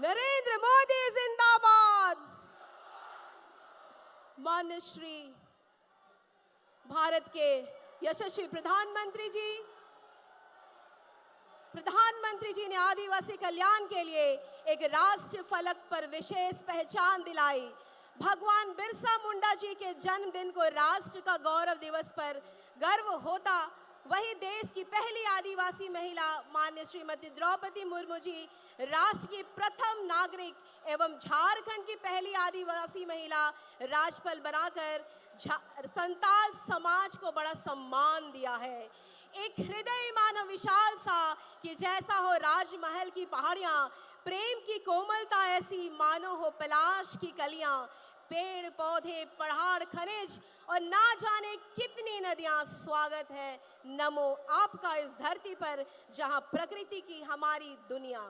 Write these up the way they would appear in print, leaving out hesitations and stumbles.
नरेंद्र मोदी जिंदाबाद। माननीय श्री भारत के यशस्वी प्रधानमंत्री जी ने आदिवासी कल्याण के लिए एक राष्ट्रीय फलक पर विशेष पहचान दिलाई। भगवान बिरसा मुंडा जी के जन्मदिन को राष्ट्र का गौरव दिवस पर गर्व होता, वही देश की पहली आदिवासी महिला माननीय श्रीमती द्रौपदी मुर्मू जी राष्ट्र की प्रथम नागरिक एवं झारखंड की पहली आदिवासी महिला राज्यपाल बनाकर संताल समाज को बड़ा सम्मान दिया है। एक हृदय मानो विशाल सा कि जैसा हो राजमहल की पहाड़ियां, प्रेम की कोमलता ऐसी मानो हो पलाश की कलियां, पेड़ पौधे पहाड़ खनिज और ना जाने कितनी नदियां। स्वागत है नमो आपका इस धरती पर जहां प्रकृति की हमारी दुनिया।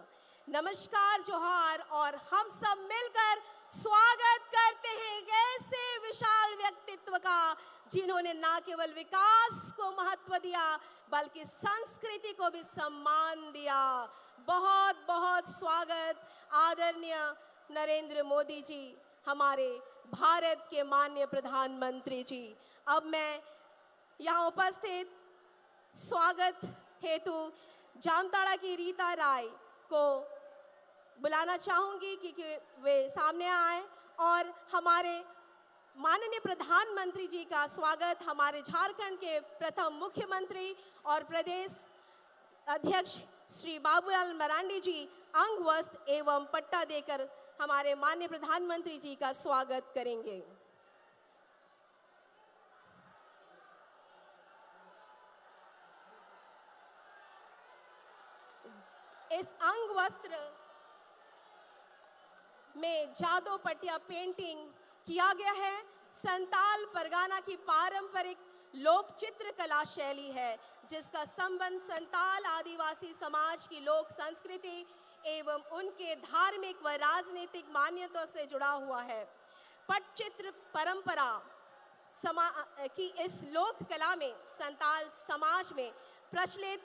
नमस्कार जोहार और हम सब मिलकर स्वागत करते हैं एक ऐसे विशाल व्यक्तित्व का जिन्होंने ना केवल विकास को महत्व दिया बल्कि संस्कृति को भी सम्मान दिया। बहुत बहुत स्वागत आदरणीय नरेंद्र मोदी जी, हमारे भारत के माननीय प्रधानमंत्री जी। अब मैं यहाँ उपस्थित स्वागत हेतु जामताड़ा की रीता राय को बुलाना चाहूंगी कि वे सामने आए और हमारे माननीय प्रधानमंत्री जी का स्वागत हमारे झारखंड के प्रथम मुख्यमंत्री और प्रदेश अध्यक्ष श्री बाबूलाल मरांडी जी अंग वस्त्र एवं पट्टा देकर हमारे माननीय प्रधानमंत्री जी का स्वागत करेंगे। इस अंग वस्त्र में जादू पटिया पेंटिंग किया गया है। संताल परगना की पारंपरिक लोक चित्र कला शैली है जिसका संबंध संताल आदिवासी समाज की लोक संस्कृति एवं उनके धार्मिक व राजनीतिक मान्यताओं से जुड़ा हुआ है। पटचित्र परंपरा की इस लोक कला में संताल समाज में प्रचलित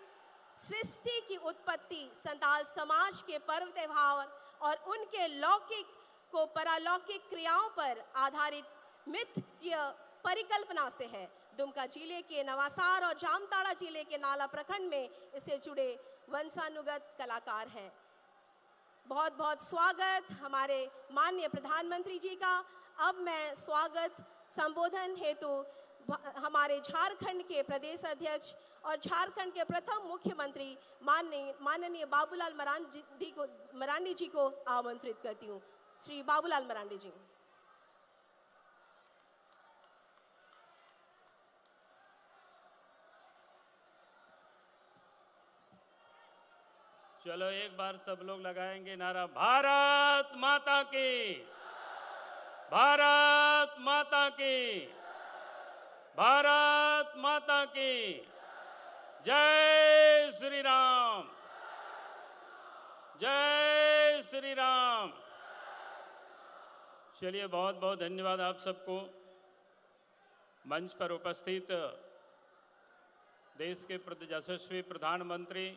सृष्टि की उत्पत्ति, संताल समाज के पर्व त्योहार और उनके लौकिक को परालौकिक क्रियाओं पर आधारित मिथ की परिकल्पना से है। दुमका जिले के नवासार और जामताड़ा जिले के नाला प्रखंड में इससे जुड़े वंशानुगत कलाकार हैं। बहुत बहुत स्वागत हमारे माननीय प्रधानमंत्री जी का। अब मैं स्वागत संबोधन हेतु हमारे झारखंड के प्रदेश अध्यक्ष और झारखंड के प्रथम मुख्यमंत्री माननीय बाबूलाल मरांडी जी को आमंत्रित करती हूँ। श्री बाबूलाल मरांडी जी। चलो एक बार सब लोग लगाएंगे नारा, भारत माता की, भारत माता की, भारत माता की जय श्री राम, जय श्री राम। चलिए बहुत बहुत धन्यवाद आप सबको। मंच पर उपस्थित देश के यशस्वी प्रधानमंत्री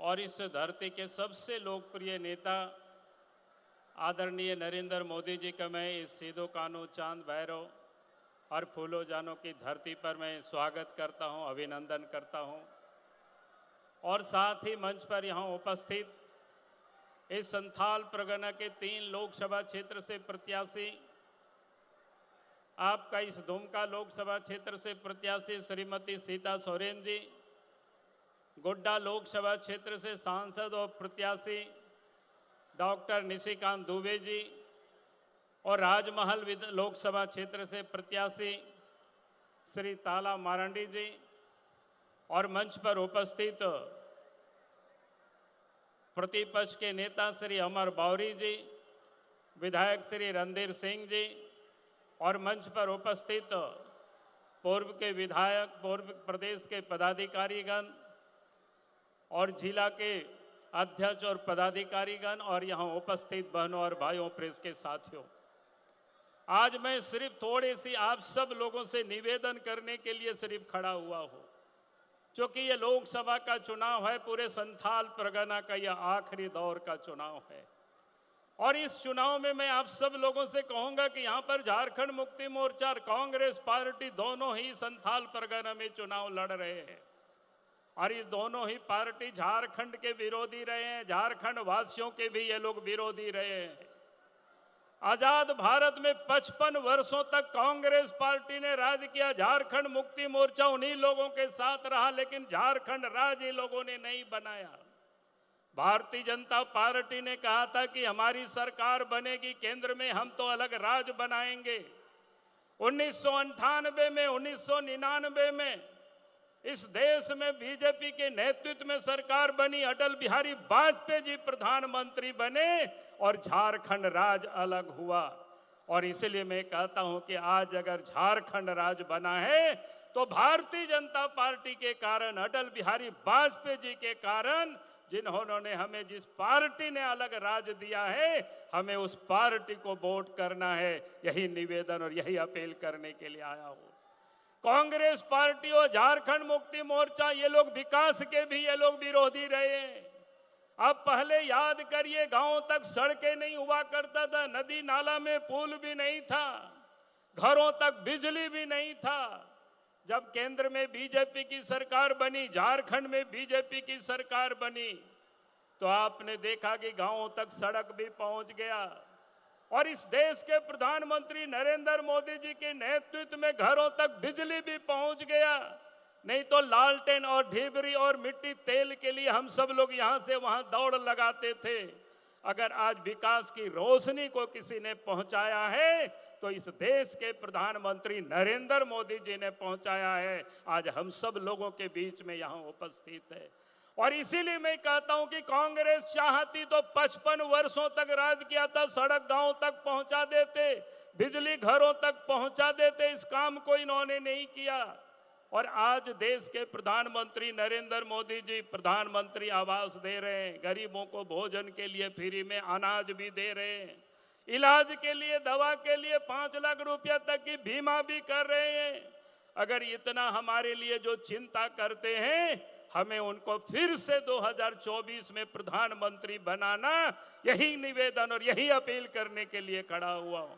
और इस धरती के सबसे लोकप्रिय नेता आदरणीय नरेंद्र मोदी जी का मैं इस सीधो कानो चांद भैरव और फूलो जानो की धरती पर मैं स्वागत करता हूं, अभिनंदन करता हूं। और साथ ही मंच पर यहां उपस्थित इस संथाल परगना के 3 लोकसभा क्षेत्र से प्रत्याशी, आपका इस दुमका लोकसभा क्षेत्र से प्रत्याशी श्रीमती सीता सोरेन जी, गोड्डा लोकसभा क्षेत्र से सांसद और प्रत्याशी डॉक्टर निशिकांत दुबे जी और राजमहल लोकसभा क्षेत्र से प्रत्याशी श्री ताला मारंडी जी और मंच पर उपस्थित प्रतिपक्ष के नेता श्री अमर बावरी जी, विधायक श्री रणधीर सिंह जी और मंच पर उपस्थित पूर्व के विधायक, पूर्व प्रदेश के पदाधिकारीगण और जिला के अध्यक्ष और पदाधिकारीगण और यहाँ उपस्थित बहनों और भाइयों प्रेस के साथियों, आज मैं सिर्फ थोड़ी सी आप सब लोगों से निवेदन करने के लिए सिर्फ खड़ा हुआ हूँ क्योंकि ये लोकसभा का चुनाव है, पूरे संथाल परगना का यह आखिरी दौर का चुनाव है। और इस चुनाव में मैं आप सब लोगों से कहूंगा कि यहाँ पर झारखंड मुक्ति मोर्चा और कांग्रेस पार्टी दोनों ही संथाल परगना में चुनाव लड़ रहे हैं। और ये दोनों ही पार्टी झारखंड के विरोधी रहे हैं, झारखंड वासियों के भी ये लोग विरोधी रहे हैं। आजाद भारत में 55 वर्षों तक कांग्रेस पार्टी ने राज किया, झारखंड मुक्ति मोर्चा उन्हीं लोगों के साथ रहा, लेकिन झारखंड राज्य लोगों ने नहीं बनाया। भारतीय जनता पार्टी ने कहा था कि हमारी सरकार बनेगी केंद्र में, हम तो अलग राज बनाएंगे। 1998 में, 1999 में इस देश में बीजेपी के नेतृत्व में सरकार बनी, अटल बिहारी वाजपेयी जी प्रधानमंत्री बने और झारखंड राज्य अलग हुआ। और इसलिए मैं कहता हूं कि आज अगर झारखंड राज्य बना है तो भारतीय जनता पार्टी के कारण, अटल बिहारी वाजपेयी जी के कारण, जिन्होंने हमें, जिस पार्टी ने अलग राज दिया है, हमें उस पार्टी को वोट करना है। यही निवेदन और यही अपील करने के लिए आया हूं। कांग्रेस पार्टी और झारखंड मुक्ति मोर्चा ये लोग विकास के भी ये लोग विरोधी रहे हैं। अब पहले याद करिए, गांव तक सड़कें नहीं हुआ करता था, नदी नाला में पुल भी नहीं था, घरों तक बिजली भी नहीं था। जब केंद्र में बीजेपी की सरकार बनी, झारखंड में बीजेपी की सरकार बनी, तो आपने देखा कि गांवों तक सड़क भी पहुंच गया। और इस देश के प्रधानमंत्री नरेंद्र मोदी जी के नेतृत्व में घरों तक बिजली भी पहुंच गया। नहीं तो लालटेन और ढिबरी और मिट्टी तेल के लिए हम सब लोग यहां से वहां दौड़ लगाते थे। अगर आज विकास की रोशनी को किसी ने पहुंचाया है तो इस देश के प्रधानमंत्री नरेंद्र मोदी जी ने पहुंचाया है। आज हम सब लोगों के बीच में यहां उपस्थित है। और इसीलिए मैं कहता हूं कि कांग्रेस चाहती तो 55 वर्षों तक राज किया था, सड़क गांव तक पहुंचा देते, बिजली घरों तक पहुंचा देते। इस काम को इन्होंने नहीं किया। और आज देश के प्रधानमंत्री नरेंद्र मोदी जी प्रधानमंत्री आवास दे रहे हैं, गरीबों को भोजन के लिए फ्री में अनाज भी दे रहे हैं, इलाज के लिए, दवा के लिए 5 लाख रुपया तक की बीमा भी कर रहे हैं। अगर इतना हमारे लिए जो चिंता करते हैं, हमें उनको फिर से 2024 में प्रधानमंत्री बनाना, यही निवेदन और यही अपील करने के लिए खड़ा हुआ हूं।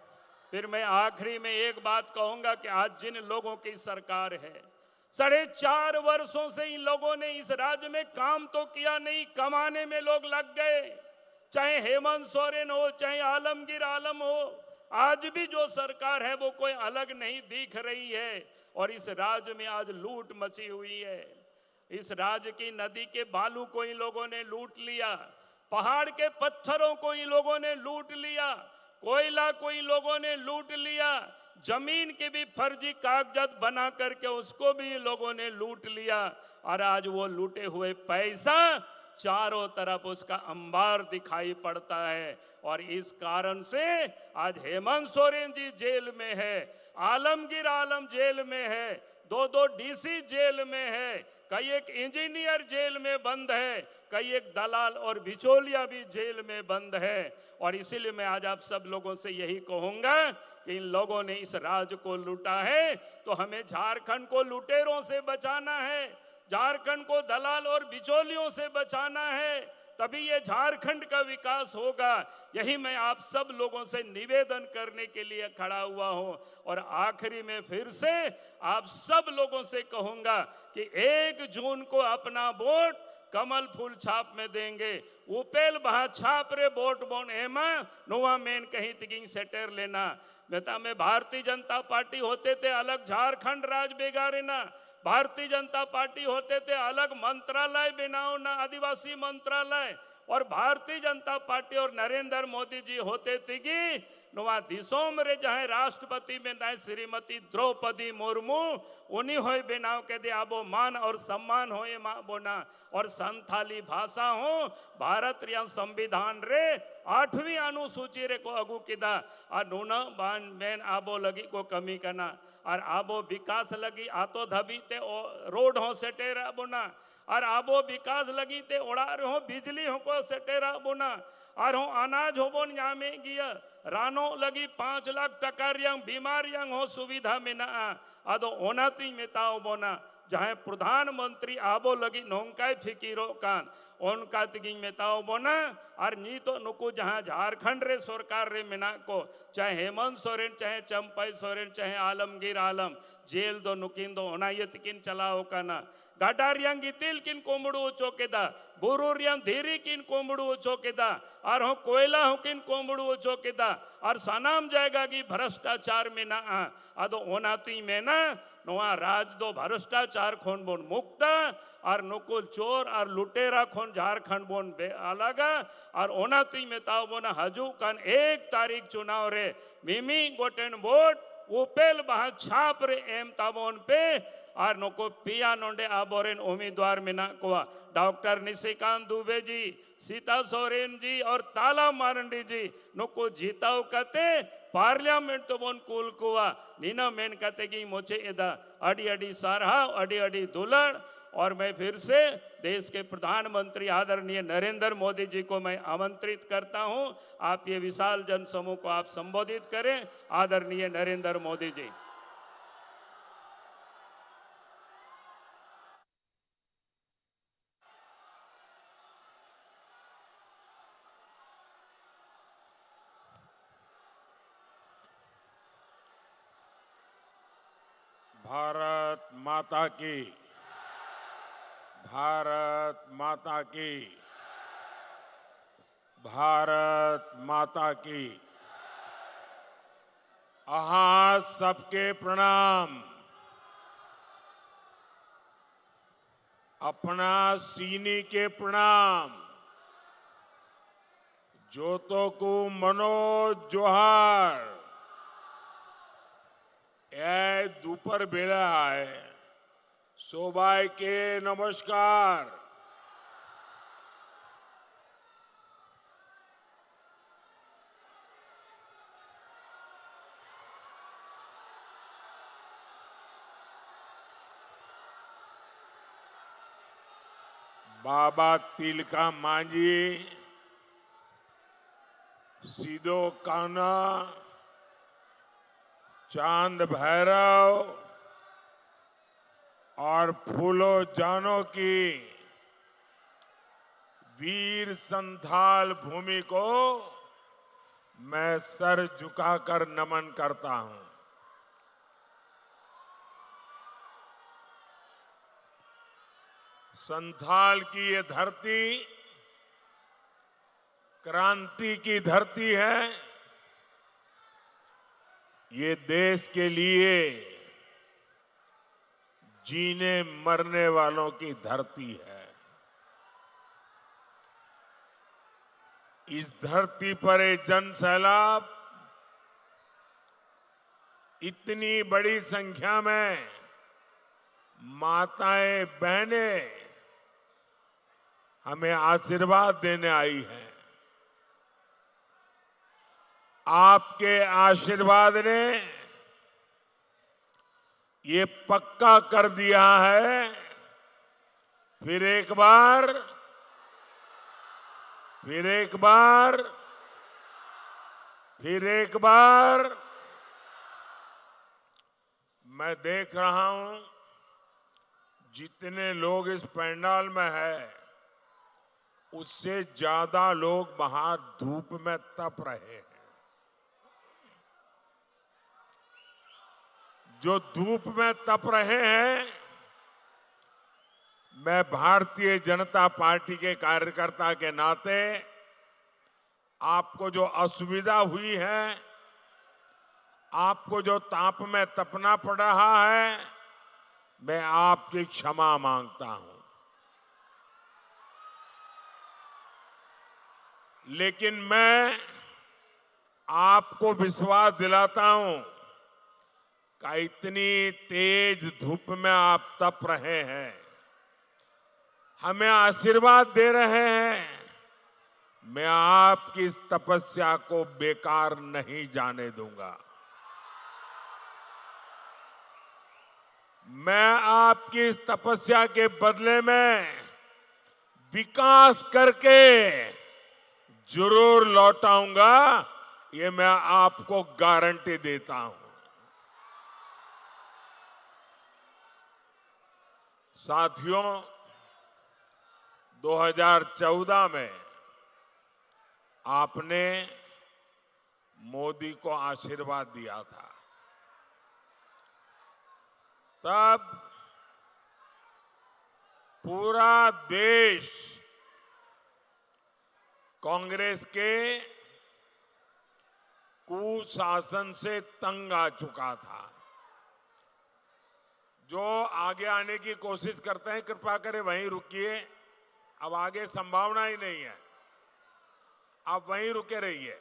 फिर मैं आखिरी में एक बात कहूंगा कि आज जिन लोगों की सरकार है, 4.5 वर्षों से इन लोगों ने इस राज्य में काम तो किया नहीं, कमाने में लोग लग गए। चाहे हेमंत सोरेन हो, चाहे आलमगीर आलम हो, आज भी जो सरकार है वो कोई अलग नहीं दिख रही है। और इस राज्य में आज लूट मची हुई है। इस राज्य की नदी के बालू को इन लोगों ने लूट लिया, पहाड़ के पत्थरों को इन लोगों ने लूट लिया, कोयला को इन लोगों ने लूट लिया, जमीन के भी फर्जी कागजात बना करके उसको भी इन लोगों ने लूट लिया। और आज वो लूटे हुए पैसा चारों तरफ उसका अंबार दिखाई पड़ता है। और इस कारण से आज हेमंत सोरेन जी जेल में है, आलमगीर आलम जेल में है, 2 डीसी जेल में है, कई एक इंजीनियर जेल में बंद है, कई एक दलाल और बिचौलिया भी जेल में बंद है। और इसीलिए मैं आज आप सब लोगों से यही कहूंगा कि इन लोगों ने इस राज्य को लूटा है, तो हमें झारखंड को लुटेरों से बचाना है, झारखंड को दलाल और बिचौलियों से बचाना है, तभी ये झारखंड का विकास होगा। यही मैं आप सब लोगों से निवेदन करने के लिए खड़ा हुआ हूं। और आखिरी में फिर से आप सब लोगों से कहूंगा कि 1 जून को अपना वोट कमल फूल छाप में देंगे। उपेल बहा छाप रे वोट बोन एमा नुआ मेन कहीं तिगिंग सेटर लेना। बेटा में भारतीय जनता पार्टी होते थे अलग झारखंड राज बेगारे ना, भारतीय जनता पार्टी होते थे अलग मंत्रालय बनाओ ना, आदिवासी मंत्रालय। और भारतीय जनता पार्टी और नरेंद्र मोदी जी होते थे कि नुआ दिसोम रे जहां राष्ट्रपति में ना श्रीमती द्रौपदी मुर्मू उन्हीं हो बनाव के दे आबो मान और सम्मान हो बोना। और संथाली भाषा हो भारत रिया संविधान रे 8वीं अनुसूची रे को अगू किदा और नूना बान मैन आबो लगी को कमी करना। और आबो विकास लगी आतो धबी ते रोड हो सेटेरा बोना। और आबो विकास लगी ते ओड़ार हो बिजली हो को सेटेरा बोना। और हो अनाज हो बोन यहाँ में गिया रानो लगी 5 लाख टका रियांग बीमार रियांग हो सुविधा में ना आदो ओनाती में ताओ बोना। जहाँ प्रधानमंत्री आबो लगी नौकाय फिकीरो कान उनका तिगी मेताओ बोना और नी तो नुकु जहाँ झारखंड रे सरकार रे मिना को चाहे हेमंत सोरेन चाहे चंपाई सोरेन चाहे आलमगीर आलम जेल दो नुकिन दो होना ये तिकिन चलाओ काना गाडारियांग इतिल किन कोमड़ू चौकेदा बुरुरियांग धीरी किन कोमड़ू चौकेदा और हो कोयला हो किन कोमड़ू चौकेदा और सनाम जाएगा कि भ्रष्टाचार में ना आदो ओनाती में ना नोआ राज दो भ्रष्टाचार खोन बोन मुक्त और नुकुल चोर और लुटेरा खोन झारखंड बोन बे अलग और ओनाती में ताव बोना हजू कन 1 तारीख चुनाव रे मिमी गोटेन वोट उपेल बहा छाप रे एम ताबोन पे और नुको पिया नोंडे आबोरेन उम्मीदवार मिना को डॉक्टर निशिकांत दुबे जी सीता सोरेन जी और ताला मारंडी जी नुको जीताओ कते पार्लियामेंट तो बोन कुल कुआ नीना मेन कते की मोचे एदा अडी अडी सारहा अडी अडी दुलड़ और मैं फिर से देश के प्रधानमंत्री आदरणीय नरेंद्र मोदी जी को मैं आमंत्रित करता हूं आप ये विशाल जनसमूह को आप संबोधित करें आदरणीय नरेंद्र मोदी जी। भारत माता की, भारत माता की, भारत माता की। आहा सबके प्रणाम। अपना सीनी के प्रणाम। जोतो को मनोज जोहार ए दोपहर बेला है सोबाई के नमस्कार। बाबा तिलका मांझी सीधो काना चांद भैरव और फूलो जानो की वीर संथाल भूमि को मैं सर झुकाकर नमन करता हूं। संथाल की ये धरती क्रांति की धरती है। ये देश के लिए जीने मरने वालों की धरती है। इस धरती पर एक जन सैलाब इतनी बड़ी संख्या में माताएं बहनें हमें आशीर्वाद देने आई हैं। आपके आशीर्वाद ने ये पक्का कर दिया है फिर एक बार मैं देख रहा हूं जितने लोग इस पंडाल में है उससे ज्यादा लोग बाहर धूप में तप रहे हैं। जो धूप में तप रहे हैं, मैं भारतीय जनता पार्टी के कार्यकर्ता के नाते आपको जो असुविधा हुई है, आपको जो ताप में तपना पड़ रहा है, मैं आपकी क्षमा मांगता हूं। लेकिन मैं आपको विश्वास दिलाता हूं कि इतनी तेज धूप में आप तप रहे हैं, हमें आशीर्वाद दे रहे हैं, मैं आपकी इस तपस्या को बेकार नहीं जाने दूंगा। मैं आपकी इस तपस्या के बदले में विकास करके जरूर लौटाऊंगा, ये मैं आपको गारंटी देता हूं। साथियों, 2014 में आपने मोदी को आशीर्वाद दिया था। तब पूरा देश कांग्रेस के कुशासन से तंग आ चुका था। जो आगे आने की कोशिश करते हैं, कृपा करें वहीं रुकिए। अब आगे संभावना ही नहीं है, आप वहीं रुके रहिए।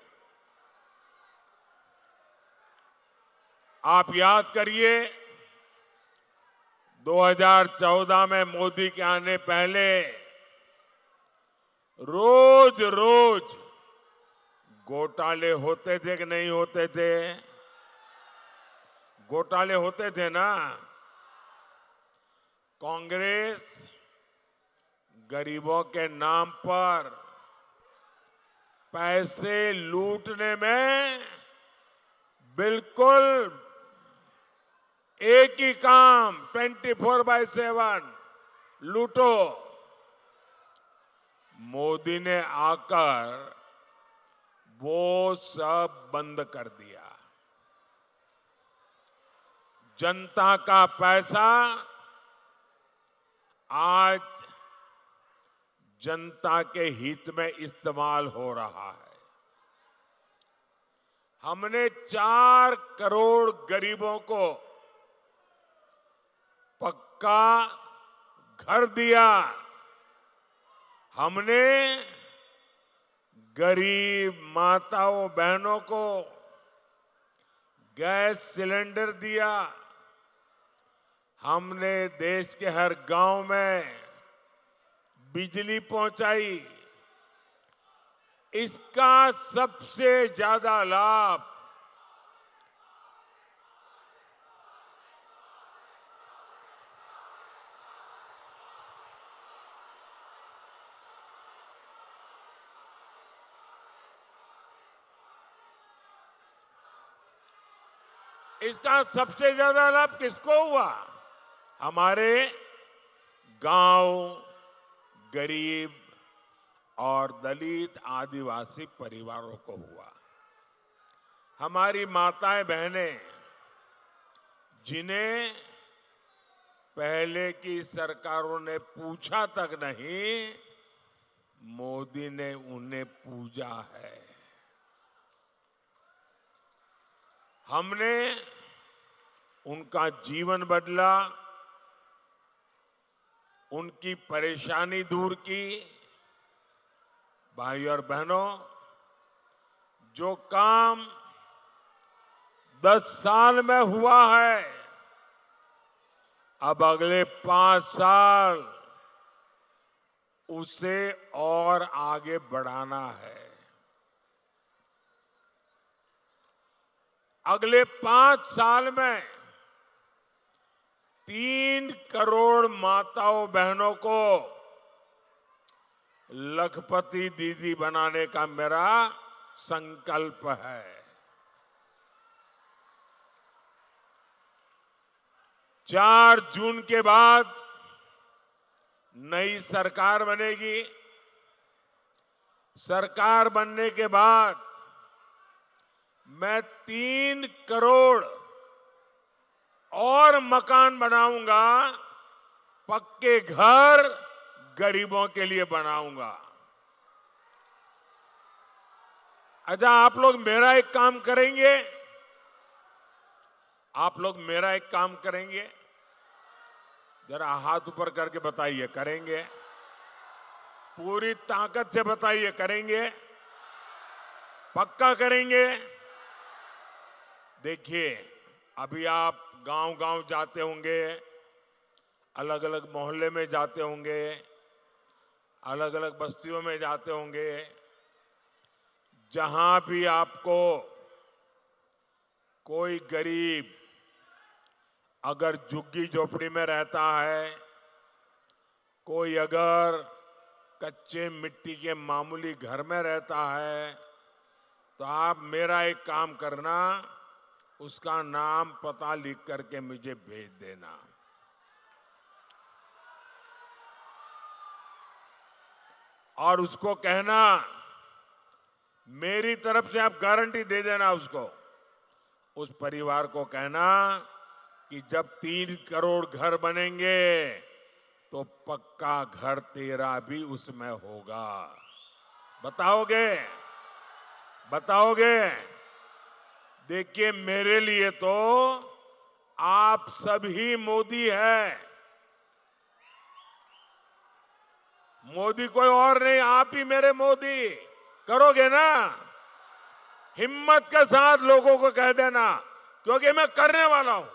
आप याद करिए, 2014 में मोदी के आने पहले रोज रोज घोटाले होते थे कि नहीं होते थे? घोटाले होते थे ना। कांग्रेस गरीबों के नाम पर पैसे लूटने में बिल्कुल एक ही काम, 24/7 लूटो। मोदी ने आकर वो सब बंद कर दिया। जनता का पैसा आज जनता के हित में इस्तेमाल हो रहा है। हमने 4 करोड़ गरीबों को पक्का घर दिया। हमने गरीब माताओं बहनों को गैस सिलेंडर दिया। हमने देश के हर गांव में बिजली पहुंचाई। इसका सबसे ज्यादा लाभ किसको हुआ? हमारे गांव, गरीब और दलित आदिवासी परिवारों को हुआ। हमारी माताएं बहनें, जिन्हें पहले की सरकारों ने पूछा तक नहीं, मोदी ने उन्हें पूजा है। हमने उनका जीवन बदला, उनकी परेशानी दूर की। भाई और बहनों, जो काम 10 साल में हुआ है, अब अगले 5 साल उसे और आगे बढ़ाना है। अगले 5 साल में 3 करोड़ माताओं बहनों को लखपति दीदी बनाने का मेरा संकल्प है। 4 जून के बाद नई सरकार बनेगी। सरकार बनने के बाद मैं 3 करोड़ और मकान बनाऊंगा, पक्के घर गरीबों के लिए बनाऊंगा। अच्छा, आप लोग मेरा एक काम करेंगे? आप लोग मेरा एक काम करेंगे? जरा हाथ ऊपर करके बताइए, करेंगे? पूरी ताकत से बताइए, करेंगे? पक्का करेंगे? देखिए, अभी आप गांव-गांव जाते होंगे, अलग अलग मोहल्ले में जाते होंगे, अलग अलग बस्तियों में जाते होंगे। जहां भी आपको कोई गरीब अगर झुग्गी झोपड़ी में रहता है, कोई अगर कच्चे मिट्टी के मामूली घर में रहता है, तो आप मेरा एक काम करना, उसका नाम पता लिख करके मुझे भेज देना। और उसको कहना, मेरी तरफ से आप गारंटी दे देना उसको, उस परिवार को कहना कि जब 3 करोड़ घर बनेंगे तो पक्का घर तेरा भी उसमें होगा। बताओगे? बताओगे? देखिए, मेरे लिए तो आप सभी मोदी है। मोदी कोई और नहीं, आप ही मेरे मोदी। करोगे ना? हिम्मत के साथ लोगों को कह देना, क्योंकि मैं करने वाला हूं।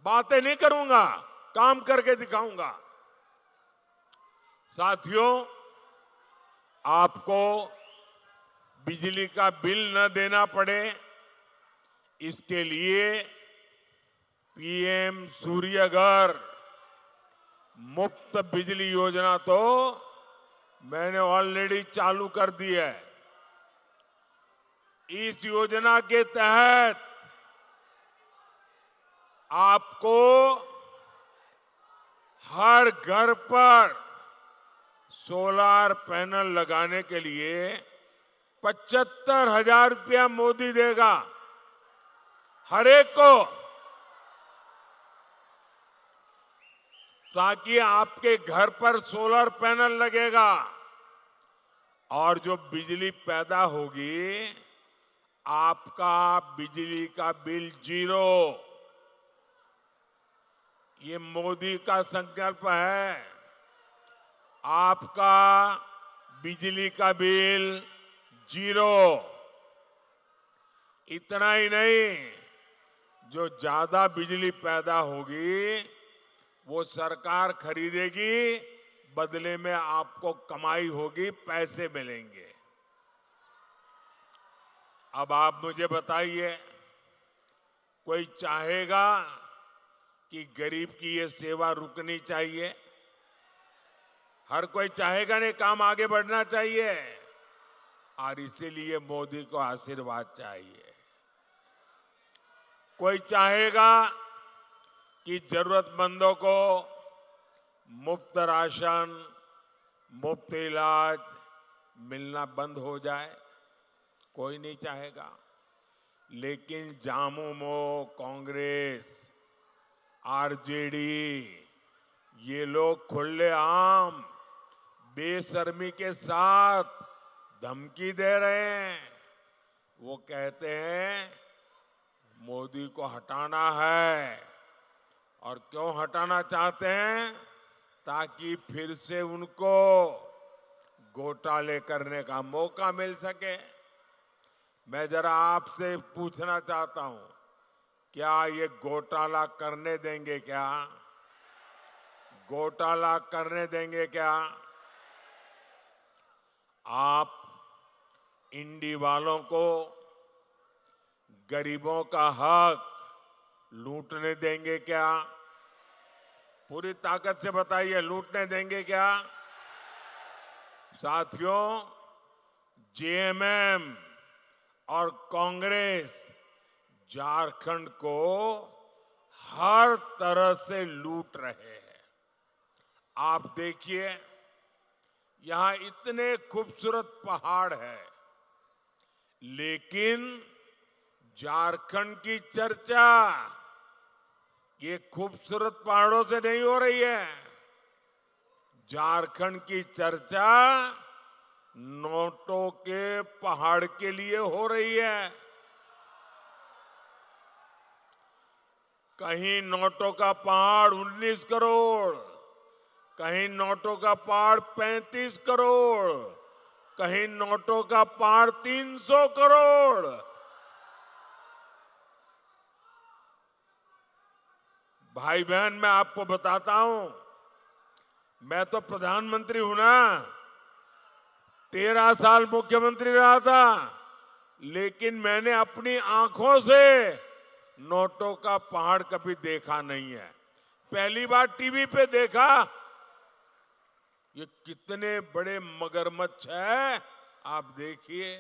बातें नहीं करूंगा, काम करके दिखाऊंगा। साथियों, आपको बिजली का बिल न देना पड़े, इसके लिए पीएम सूर्य घर मुफ्त बिजली योजना तो मैंने ऑलरेडी चालू कर दी है। इस योजना के तहत आपको हर घर पर सोलार पैनल लगाने के लिए 75,000 रुपया मोदी देगा हर एक को, ताकि आपके घर पर सोलर पैनल लगेगा और जो बिजली पैदा होगी, आपका बिजली का बिल 0। ये मोदी का संकल्प है। आपका बिजली का बिल 0। इतना ही नहीं, जो ज्यादा बिजली पैदा होगी वो सरकार खरीदेगी, बदले में आपको कमाई होगी, पैसे मिलेंगे। अब आप मुझे बताइए, कोई चाहेगा कि गरीब की ये सेवा रुकनी चाहिए? हर कोई चाहेगा नहीं, काम आगे बढ़ना चाहिए, और इसीलिए मोदी को आशीर्वाद चाहिए। कोई चाहेगा कि जरूरतमंदों को मुफ्त राशन, मुफ्त इलाज मिलना बंद हो जाए? कोई नहीं चाहेगा। लेकिन झामुमो, कांग्रेस, आरजेडी, ये लोग खुलेआम बेशर्मी के साथ धमकी दे रहे हैं। वो कहते हैं मोदी को हटाना है। और क्यों हटाना चाहते हैं? ताकि फिर से उनको घोटाले करने का मौका मिल सके। मैं जरा आपसे पूछना चाहता हूं, क्या ये घोटाला करने देंगे? क्या घोटाला करने देंगे? क्या आप इंडी वालों को गरीबों का हक लूटने देंगे? क्या पूरी ताकत से बताइए, लूटने देंगे क्या? साथियों, जेएमएम और कांग्रेस झारखंड को हर तरह से लूट रहे हैं। आप देखिए, यहां इतने खूबसूरत पहाड़ हैं, लेकिन झारखंड की चर्चा ये खूबसूरत पहाड़ों से नहीं हो रही है। झारखंड की चर्चा नोटों के पहाड़ के लिए हो रही है। कहीं नोटों का पहाड़ 19 करोड़, कहीं नोटों का पहाड़ 35 करोड़, कहीं नोटों का पहाड़ 300 करोड़। भाई बहन, मैं आपको बताता हूं, मैं तो प्रधानमंत्री हूं ना, 13 साल मुख्यमंत्री रहा था, लेकिन मैंने अपनी आंखों से नोटों का पहाड़ कभी देखा नहीं है। पहली बार टीवी पे देखा। ये कितने बड़े मगरमच्छ है, आप देखिए।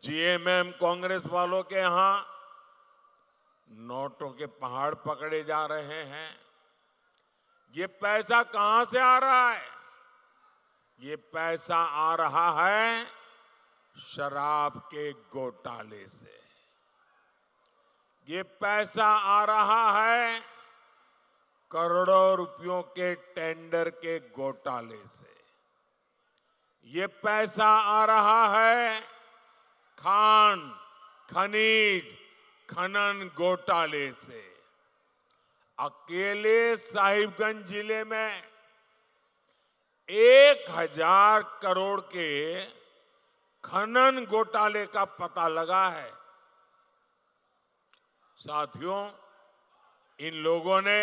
जेएमएम कांग्रेस वालों के यहां नोटों के पहाड़ पकड़े जा रहे हैं। ये पैसा कहां से आ रहा है? ये पैसा आ रहा है शराब के घोटाले से। ये पैसा आ रहा है करोड़ों रुपयों के टेंडर के घोटाले से। ये पैसा आ रहा है खान, खनिज, खनन घोटाले से। अकेले साहिबगंज जिले में 1000 करोड़ के खनन घोटाले का पता लगा है। साथियों, इन लोगों ने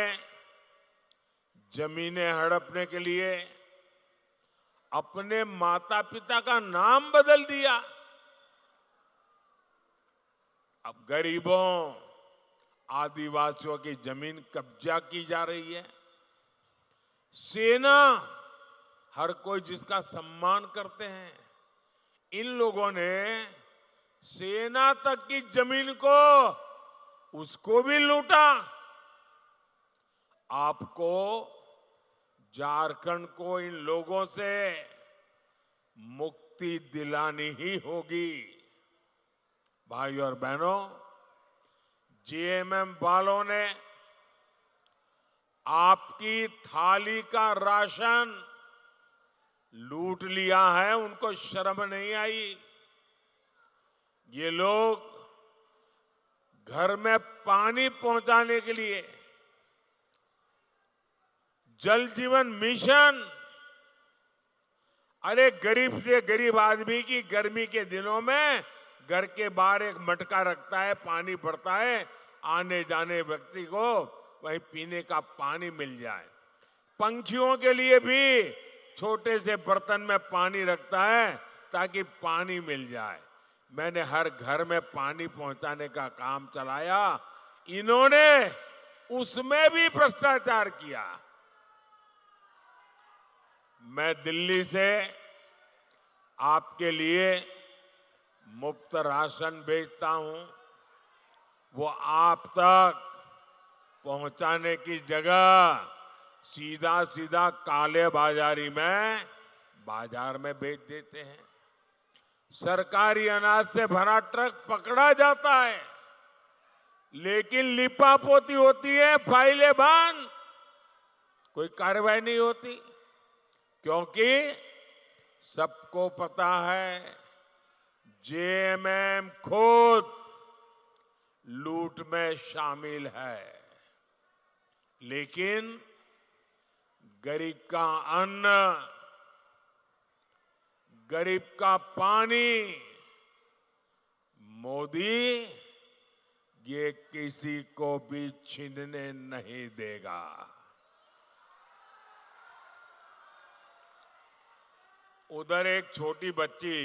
जमीनें हड़पने के लिए अपने माता पिता का नाम बदल दिया। अब गरीबों, आदिवासियों की जमीन कब्जा की जा रही है। सेना, हर कोई जिसका सम्मान करते हैं, इन लोगों ने सेना तक की जमीन को उसको भी लूटा। आपको झारखंड को इन लोगों से मुक्ति दिलानी ही होगी। भाइयों और बहनों, जेएमएम वालों ने आपकी थाली का राशन लूट लिया है, उनको शर्म नहीं आई। ये लोग घर में पानी पहुंचाने के लिए जल जीवन मिशन, अरे गरीब से गरीब आदमी की गर्मी के दिनों में घर के बाहर एक मटका रखता है, पानी भरता है, आने जाने व्यक्ति को वहीं पीने का पानी मिल जाए। पंछियों के लिए भी छोटे से बर्तन में पानी रखता है ताकि पानी मिल जाए। मैंने हर घर में पानी पहुंचाने का काम चलाया। इन्होंने उसमें भी भ्रष्टाचार किया। मैं दिल्ली से आपके लिए मुफ्त राशन भेजता हूं, वो आप तक पहुंचाने की जगह सीधा सीधा काले बाजारी में बाजार में बेच देते हैं। सरकारी अनाज से भरा ट्रक पकड़ा जाता है, लेकिन लिपापोती होती है, फाइलें बंद, कोई कार्रवाई नहीं होती, क्योंकि सबको पता है जेएमएम खुद लूट में शामिल है। लेकिन गरीब का अन्न, गरीब का पानी मोदी ये किसी को भी छीनने नहीं देगा। उधर एक छोटी बच्ची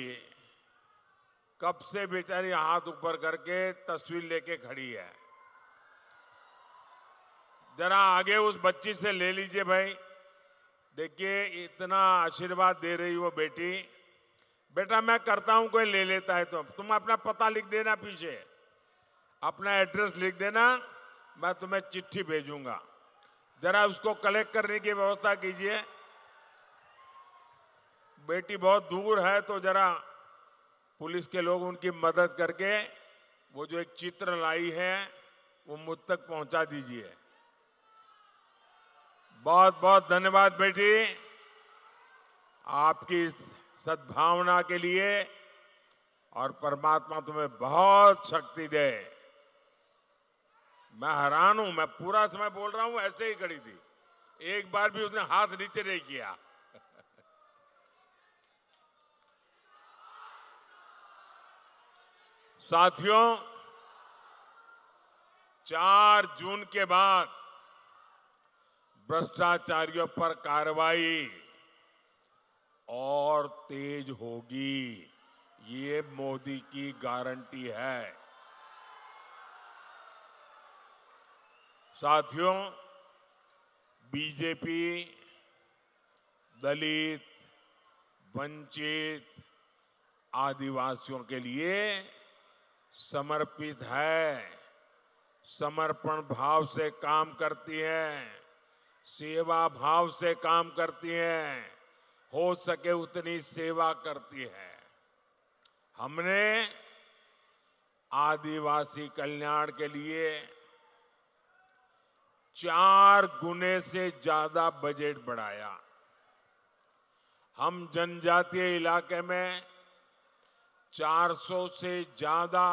कब से बेचारी हाथ ऊपर करके तस्वीर लेके खड़ी है। जरा आगे उस बच्ची से ले लीजिए भाई। देखिए, इतना आशीर्वाद दे रही वो बेटी। बेटा मैं करता हूं, कोई ले लेता है तो तुम अपना पता लिख देना, पीछे अपना एड्रेस लिख देना, मैं तुम्हें चिट्ठी भेजूंगा। जरा उसको कलेक्ट करने की व्यवस्था कीजिए। बेटी बहुत दूर है, तो जरा पुलिस के लोग उनकी मदद करके वो जो एक चित्र लाई है वो मुझ तक पहुंचा दीजिए। बहुत बहुत धन्यवाद बेटी, आपकी सद्भावना के लिए, और परमात्मा तुम्हें बहुत शक्ति दे। मैं हैरान हूं, मैं पूरा समय बोल रहा हूं, ऐसे ही खड़ी थी, एक बार भी उसने हाथ नीचे नहीं किया। साथियों, 4 जून के बाद भ्रष्टाचारियों पर कार्रवाई और तेज होगी, ये मोदी की गारंटी है। साथियों, बीजेपी दलित, वंचित, आदिवासियों के लिए समर्पित है, समर्पण भाव से काम करती है। सेवा भाव से काम करती हैं, हो सके उतनी सेवा करती है। हमने आदिवासी कल्याण के लिए 4 गुने से ज्यादा बजट बढ़ाया। हम जनजातीय इलाके में 400 से ज्यादा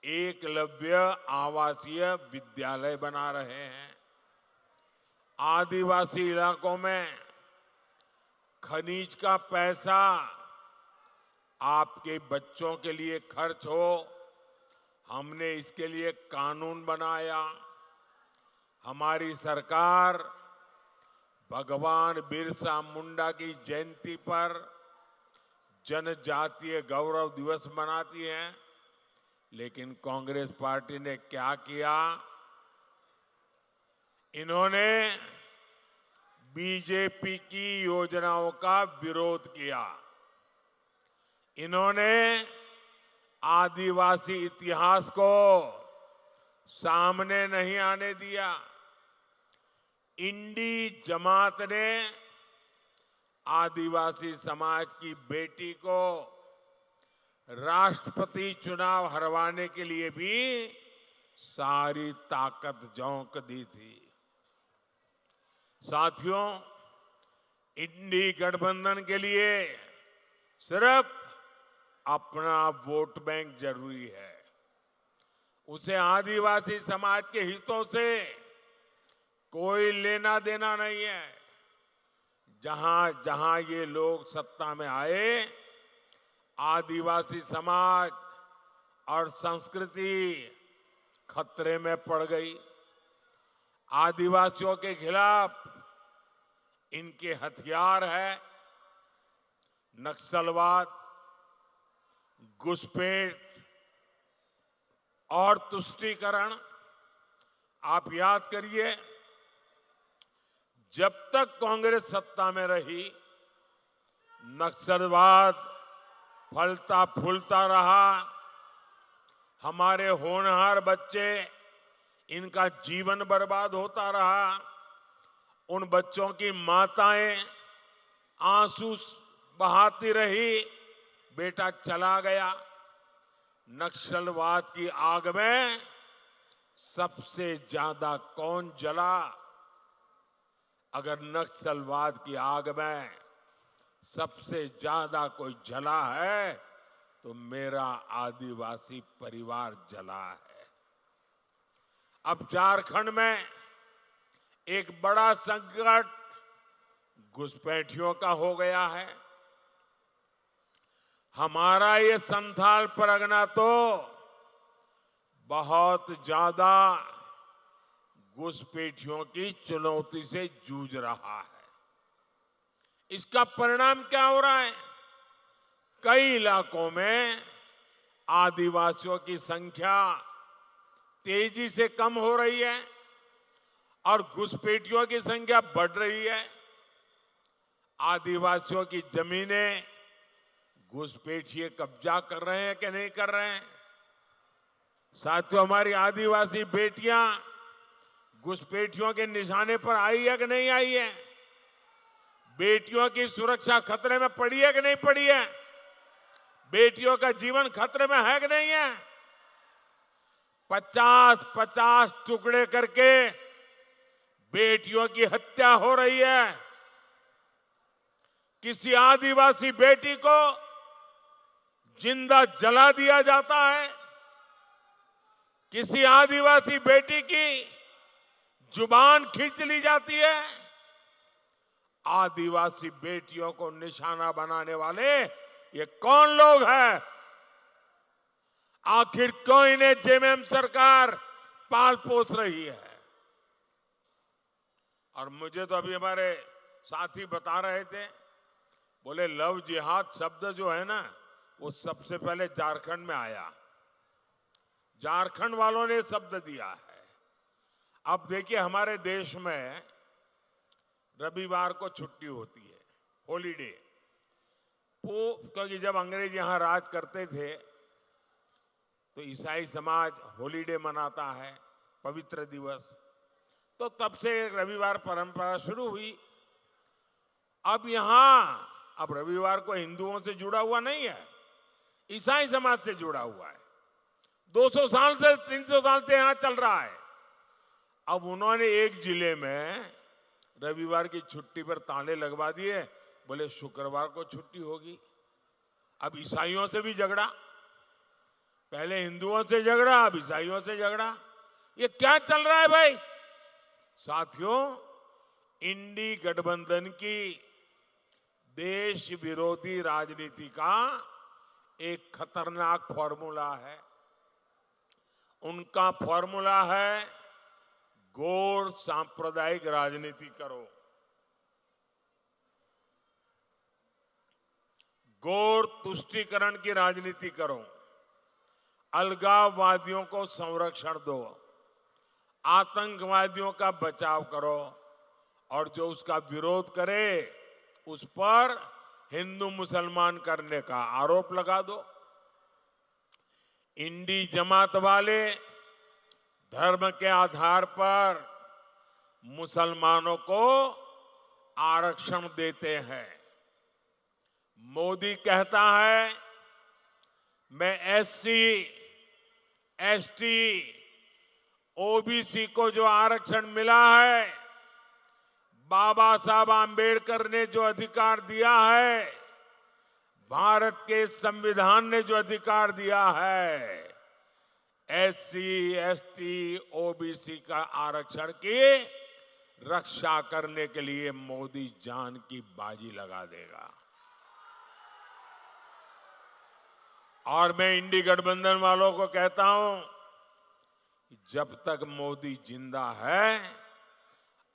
एकलव्य आवासीय विद्यालय बना रहे हैं। आदिवासी इलाकों में खनिज का पैसा आपके बच्चों के लिए खर्च हो, हमने इसके लिए कानून बनाया। हमारी सरकार भगवान बिरसा मुंडा की जयंती पर जनजातीय गौरव दिवस मनाती है, लेकिन कांग्रेस पार्टी ने क्या किया? इन्होंने बीजेपी की योजनाओं का विरोध किया। इन्होंने आदिवासी इतिहास को सामने नहीं आने दिया। इंडी जमात ने आदिवासी समाज की बेटी को राष्ट्रपति चुनाव हरवाने के लिए भी सारी ताकत झोंक दी थी। साथियों, इंडी गठबंधन के लिए सिर्फ अपना वोट बैंक जरूरी है। उसे आदिवासी समाज के हितों से कोई लेना देना नहीं है। जहां जहां ये लोग सत्ता में आए, आदिवासी समाज और संस्कृति खतरे में पड़ गई। आदिवासियों के खिलाफ इनके हथियार है नक्सलवाद, घुसपैठ और तुष्टीकरण। आप याद करिए, जब तक कांग्रेस सत्ता में रही, नक्सलवाद फलता फूलता रहा। हमारे होनहार बच्चे, इनका जीवन बर्बाद होता रहा। उन बच्चों की माताएं आंसू बहाती रही, बेटा चला गया। नक्सलवाद की आग में सबसे ज्यादा कौन जला? अगर नक्सलवाद की आग में सबसे ज्यादा कोई जला है तो मेरा आदिवासी परिवार जला है। अब झारखंड में एक बड़ा संकट घुसपैठियों का हो गया है। हमारा ये संथाल परगना तो बहुत ज्यादा घुसपैठियों की चुनौती से जूझ रहा है। इसका परिणाम क्या हो रहा है? कई इलाकों में आदिवासियों की संख्या तेजी से कम हो रही है और घुसपैठियों की संख्या बढ़ रही है। आदिवासियों की जमीनें घुसपैठिए कब्जा कर रहे हैं कि नहीं कर रहे हैं? साथियों, हमारी आदिवासी बेटियां घुसपैठियों के निशाने पर आई है कि नहीं आई है? बेटियों की सुरक्षा खतरे में पड़ी है कि नहीं पड़ी है? बेटियों का जीवन खतरे में है कि नहीं है? 50-50 टुकड़े करके बेटियों की हत्या हो रही है। किसी आदिवासी बेटी को जिंदा जला दिया जाता है। किसी आदिवासी बेटी की जुबान खींच ली जाती है। आदिवासी बेटियों को निशाना बनाने वाले ये कौन लोग हैं? आखिर क्यों इन्हें जेएमएम सरकार पाल पोस रही है? और मुझे तो अभी हमारे साथी बता रहे थे, बोले लव जिहाद शब्द जो है ना, वो सबसे पहले झारखंड में आया। झारखंड वालों ने शब्द दिया है। अब देखिए, हमारे देश में रविवार को छुट्टी होती है, हॉलीडे। क्योंकि जब अंग्रेज यहां राज करते थे तो ईसाई समाज हॉलीडे मनाता है, पवित्र दिवस। तो तब से एक रविवार परंपरा शुरू हुई। अब रविवार को हिंदुओं से जुड़ा हुआ नहीं है, ईसाई समाज से जुड़ा हुआ है। 200 साल से 300 साल से यहां चल रहा है। अब उन्होंने एक जिले में रविवार की छुट्टी पर ताले लगवा दिए, बोले शुक्रवार को छुट्टी होगी। अब ईसाइयों से भी झगड़ा, पहले हिंदुओं से झगड़ा, अब ईसाइयों से झगड़ा। ये क्या चल रहा है भाई? साथियों, इंडी गठबंधन की देश विरोधी राजनीति का एक खतरनाक फॉर्मूला है। उनका फॉर्मूला है गौर सांप्रदायिक राजनीति करो, गौर तुष्टीकरण की राजनीति करो, अलगाववादियों को संरक्षण दो, आतंकवादियों का बचाव करो, और जो उसका विरोध करे उस पर हिंदू मुसलमान करने का आरोप लगा दो। इंडी जमात वाले धर्म के आधार पर मुसलमानों को आरक्षण देते हैं। मोदी कहता है मैं एससी, एसटी, ओबीसी को जो आरक्षण मिला है, बाबा साहब आंबेडकर ने जो अधिकार दिया है, भारत के संविधान ने जो अधिकार दिया है, एससी, एसटी, ओबीसी का आरक्षण की रक्षा करने के लिए मोदी जान की बाजी लगा देगा। और मैं इंडी गठबंधन वालों को कहता हूं, जब तक मोदी जिंदा है,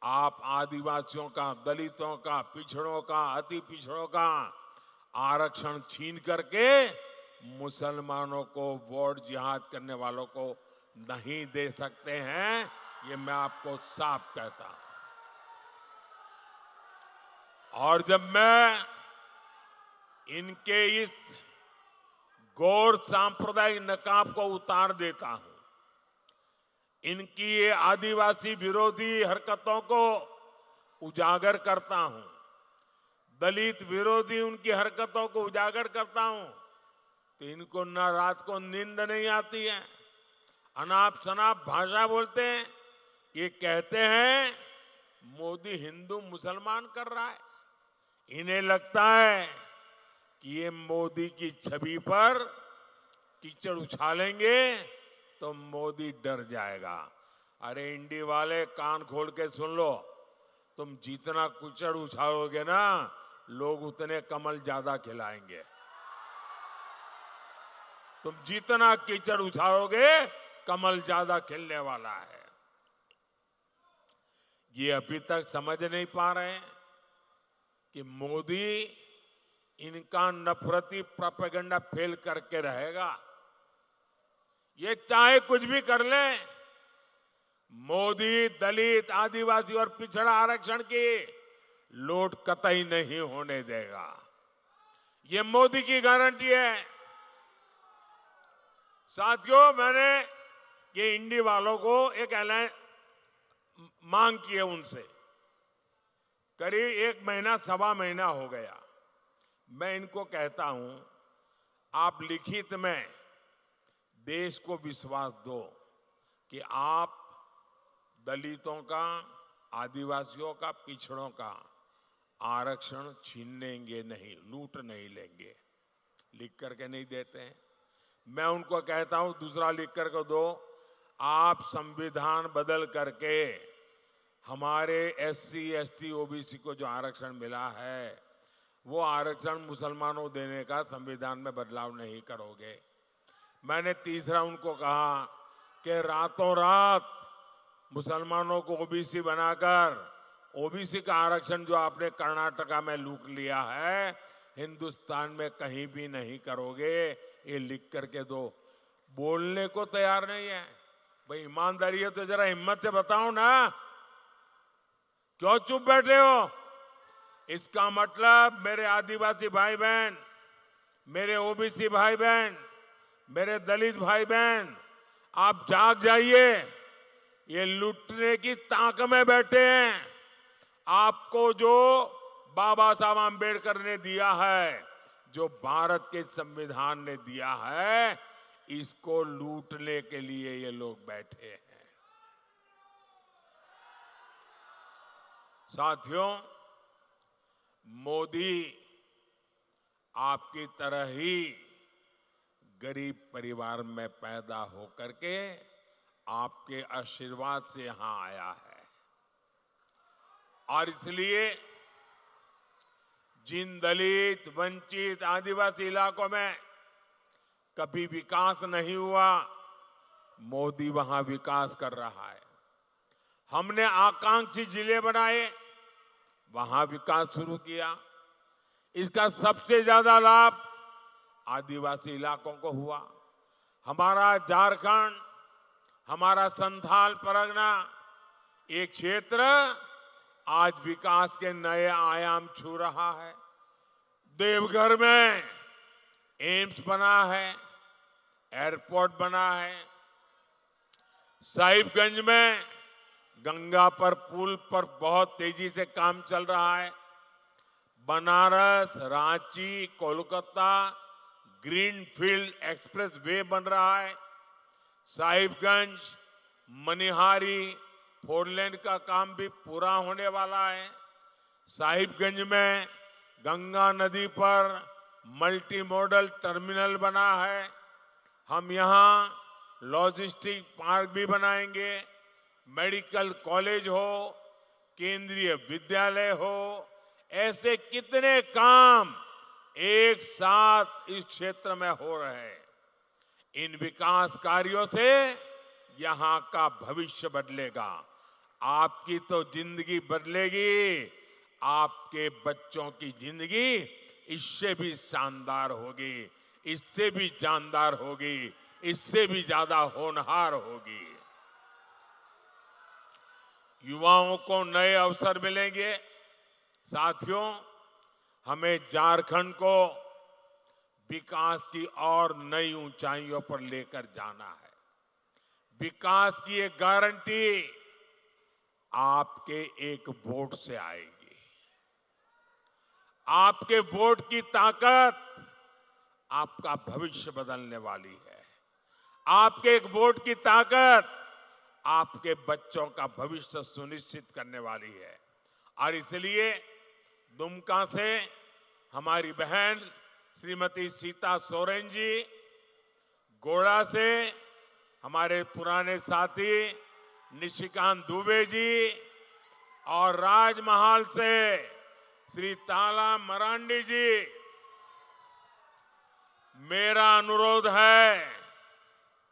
आप आदिवासियों का, दलितों का, पिछड़ों का, अति पिछड़ों का आरक्षण छीन करके मुसलमानों को वोट जिहाद करने वालों को नहीं दे सकते हैं। ये मैं आपको साफ कहता हूं। और जब मैं इनके इस गौर सांप्रदायिक नकाब को उतार देता हूं, इनकी ये आदिवासी विरोधी हरकतों को उजागर करता हूं, दलित विरोधी उनकी हरकतों को उजागर करता हूं, तो इनको न रात को नींद नहीं आती है, अनाप शनाप भाषा बोलते हैं। ये कहते हैं मोदी हिंदू मुसलमान कर रहा है। इन्हें लगता है कि ये मोदी की छवि पर कीचड़ उछालेंगे तो मोदी डर जाएगा। अरे इंडी वाले, कान खोल के सुन लो, तुम जितना कीचड़ उछालोगे ना, लोग उतने कमल ज्यादा खिलाएंगे। तुम जितना कीचड़ उछालोगे, कमल ज्यादा खिलने वाला है। ये अभी तक समझ नहीं पा रहे कि मोदी इनका नफरती प्रोपेगेंडा फेल करके रहेगा। ये चाहे कुछ भी कर ले, मोदी दलित, आदिवासी और पिछड़ा आरक्षण की लूट कतई नहीं होने देगा। ये मोदी की गारंटी है। साथियों, मैंने ये इंडी वालों को एक ऐलान मांग की है उनसे, करीब 1 महीना, सवा महीना हो गया। मैं इनको कहता हूं, आप लिखित में देश को विश्वास दो कि आप दलितों का, आदिवासियों का, पिछड़ों का आरक्षण छीनेंगे नहीं, लूट नहीं लेंगे। लिख करके नहीं देते हैं। मैं उनको कहता हूं, दूसरा लिख करके दो, आप संविधान बदल करके हमारे एससी, एसटी, ओबीसी को जो आरक्षण मिला है, वो आरक्षण मुसलमानों देने का संविधान में बदलाव नहीं करोगे। मैंने तीसरा उनको कहा कि रातों रात मुसलमानों को ओबीसी बनाकर ओबीसी का आरक्षण जो आपने कर्नाटका में लूट लिया है, हिंदुस्तान में कहीं भी नहीं करोगे। ये लिख करके दो। बोलने को तैयार नहीं है। भाई ईमानदारी है तो जरा हिम्मत से बताओ ना, क्यों चुप बैठे हो? इसका मतलब मेरे आदिवासी भाई बहन, मेरे ओबीसी भाई बहन, मेरे दलित भाई बहन, आप जाग जाइए। ये लूटने की ताक में बैठे हैं। आपको जो बाबा साहब आम्बेडकर ने दिया है, जो भारत के संविधान ने दिया है, इसको लूटने के लिए ये लोग बैठे हैं। साथियों, मोदी आपकी तरह ही गरीब परिवार में पैदा होकर के आपके आशीर्वाद से यहां आया है, और इसलिए जिन दलित, वंचित, आदिवासी इलाकों में कभी विकास नहीं हुआ, मोदी वहां विकास कर रहा है। हमने आकांक्षी जिले बनाए, वहां विकास शुरू किया। इसका सबसे ज्यादा लाभ आदिवासी इलाकों को हुआ। हमारा झारखंड, हमारा संथाल परगना, ये क्षेत्र आज विकास के नए आयाम छू रहा है। देवघर में एम्स बना है, एयरपोर्ट बना है। साहिबगंज में गंगा पर पुल पर बहुत तेजी से काम चल रहा है। Banaras, Ranchi, Kolkata greenfield express way बन रहा है। साहिबगंज, मनिहारी फोरलेन का काम भी पूरा होने वाला है। साहिबगंज में गंगा नदी पर मल्टी मॉडल टर्मिनल बना है। हम यहां लॉजिस्टिक पार्क भी बनाएंगे। मेडिकल कॉलेज हो, केंद्रीय विद्यालय हो, ऐसे कितने काम एक साथ इस क्षेत्र में हो रहे हैं। इन विकास कार्यों से यहां का भविष्य बदलेगा। आपकी तो जिंदगी बदलेगी, आपके बच्चों की जिंदगी इससे भी शानदार होगी, इससे भी जानदार होगी, इससे भी ज्यादा होनहार होगी। युवाओं को नए अवसर मिलेंगे। साथियों, हमें झारखंड को विकास की और नई ऊंचाइयों पर लेकर जाना है। विकास की एक गारंटी आपके एक वोट से आएगी। आपके वोट की ताकत आपका भविष्य बदलने वाली है। आपके एक वोट की ताकत आपके बच्चों का भविष्य सुनिश्चित करने वाली है। और इसलिए दुमका से हमारी बहन श्रीमती सीता सोरेन जी, गोड़ा से हमारे पुराने साथी निशिकांत दुबे जी, और राजमहल से श्री ताला मरांडी जी, मेरा अनुरोध है,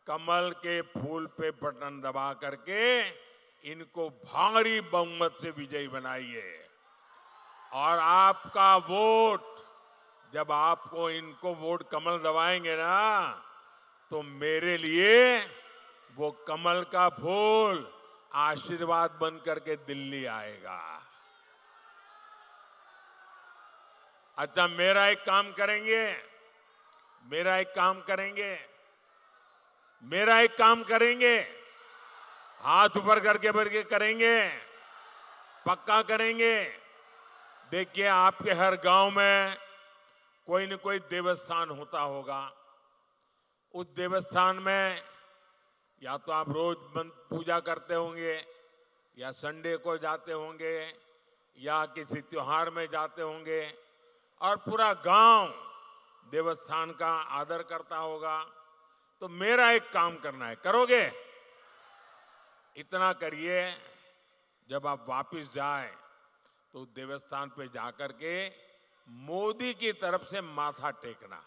कमल के फूल पे बटन दबा करके इनको भारी बहुमत से विजयी बनाइए। और आपका वोट, जब आपको इनको वोट कमल दबाएंगे ना, तो मेरे लिए वो कमल का फूल आशीर्वाद बन करके दिल्ली आएगा। अच्छा, मेरा एक काम करेंगे, हाथ ऊपर करके भर के करेंगे, पक्का करेंगे। देखिए, आपके हर गांव में कोई न कोई देवस्थान होता होगा। उस देवस्थान में या तो आप रोज पूजा करते होंगे, या संडे को जाते होंगे, या किसी त्योहार में जाते होंगे, और पूरा गांव देवस्थान का आदर करता होगा। तो मेरा एक काम करना है, करोगे? इतना करिए, जब आप वापस जाएं तो देवस्थान पे जाकर के मोदी की तरफ से माथा टेकना,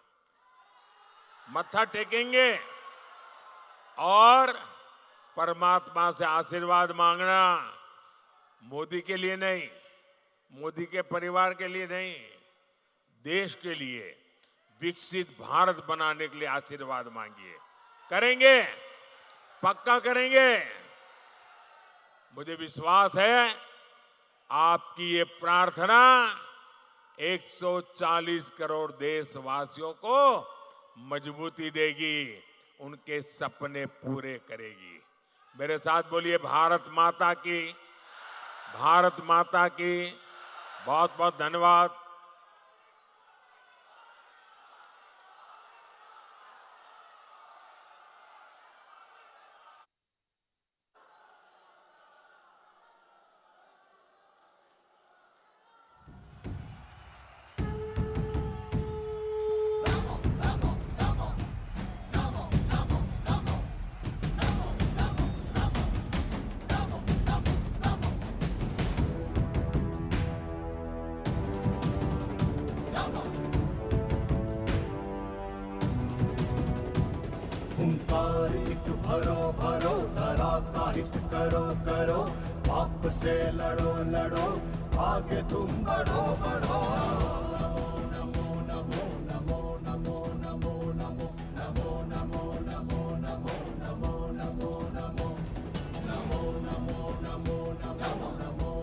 मत्था टेकेंगे और परमात्मा से आशीर्वाद मांगना। मोदी के लिए नहीं, मोदी के परिवार के लिए नहीं, देश के लिए, विकसित भारत बनाने के लिए आशीर्वाद मांगिए। करेंगे? पक्का करेंगे? मुझे विश्वास है आपकी ये प्रार्थना 140 करोड़ देशवासियों को मजबूती देगी, उनके सपने पूरे करेगी। मेरे साथ बोलिए भारत माता की, भारत माता की। बहुत बहुत धन्यवाद। हुंकार एक भरो भरो, धरा का हित करो करो, पाप से लड़ो लड़ो, आगे तुम बढ़ो बढ़ो।